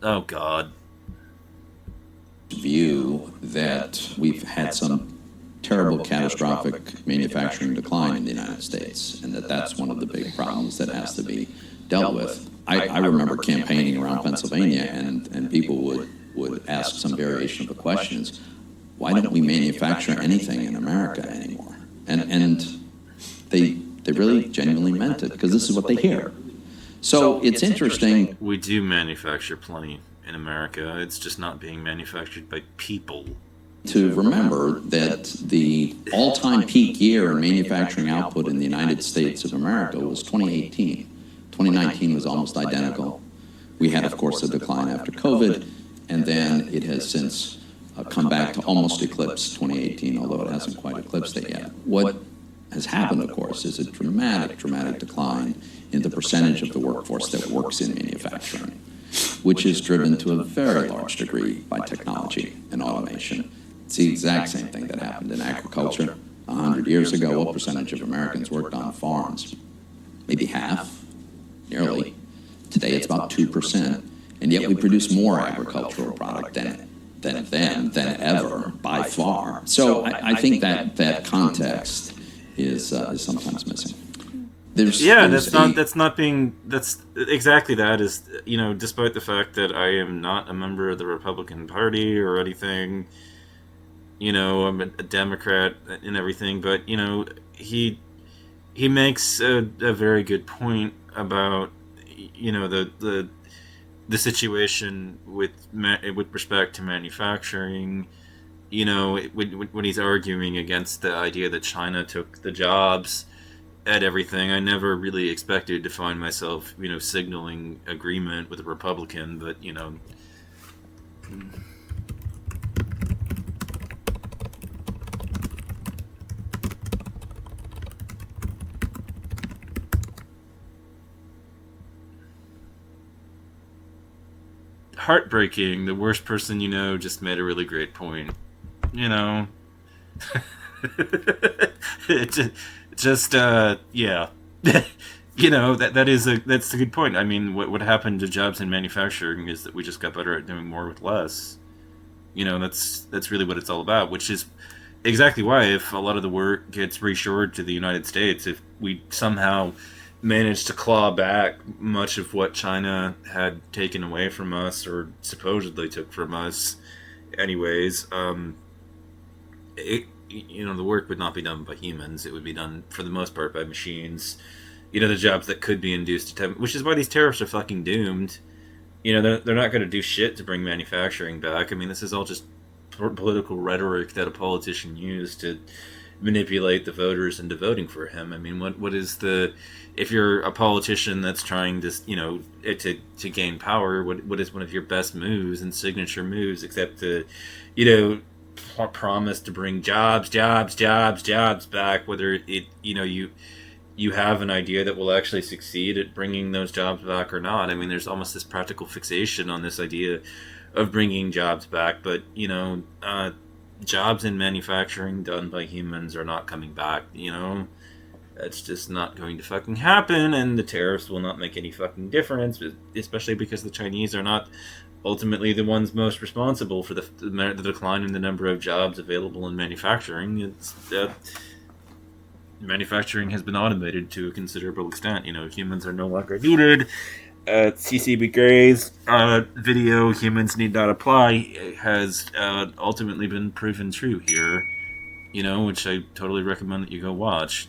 Oh God. View that we've had some terrible catastrophic manufacturing decline in the United States, and that that's one of the big problems that has to be dealt with. I remember campaigning around Pennsylvania, and people would ask some variation of the questions: why don't we manufacture anything in America anymore? And they really genuinely meant it, because this is what they hear. So it's interesting We do manufacture plenty in America. It's just not being manufactured by people. to remember that the all-time peak year in manufacturing output in the United States of America was 2018. 2019 was almost identical. We had, of course, a decline after COVID, and then it has since come back to almost eclipse 2018, although it hasn't quite eclipsed it yet. What has happened, of course, is a dramatic decline in the percentage of the workforce that works in manufacturing, which is driven to a very large degree by technology and automation. It's the exact same thing that happened in agriculture 100 years ago. What percentage of Americans worked on farms? Maybe half, nearly. Today it's about 2%, and yet we produce more agricultural product than ever, by far. So I think that context is sometimes missing. That's exactly that is, despite the fact that I am not a member of the Republican Party or anything, I'm a Democrat and everything, but he makes a very good point about the situation with respect to manufacturing. When he's arguing against the idea that China took the jobs at everything, I never really expected to find myself, signaling agreement with a Republican, but heartbreaking. The worst person just made a really great point. It just yeah. That's a good point. I mean, what happened to jobs in manufacturing is that we just got better at doing more with less. That's really what it's all about, which is exactly why, if a lot of the work gets reshored to the United States, if we somehow managed to claw back much of what China had taken away from us, or supposedly took from us anyways, the work would not be done by humans. It would be done, for the most part, by machines. The jobs that could be induced to which is why these tariffs are fucking doomed. They're not going to do shit to bring manufacturing back. I mean, this is all just political rhetoric that a politician used to manipulate the voters into voting for him. I mean, what is if you're a politician that's trying to to gain power, what is one of your best moves and signature moves except to promise to bring jobs back, whether you have an idea that will actually succeed at bringing those jobs back or not. I mean, there's almost this practical fixation on this idea of bringing jobs back, but jobs in manufacturing done by humans are not coming back. That's just not going to fucking happen, and the tariffs will not make any fucking difference, especially because the Chinese are not ultimately the ones most responsible for the decline in the number of jobs available in manufacturing. It's manufacturing has been automated to a considerable extent. Humans are no longer needed. CCB Gray's video, "Humans Need Not Apply," has ultimately been proven true here, which I totally recommend that you go watch.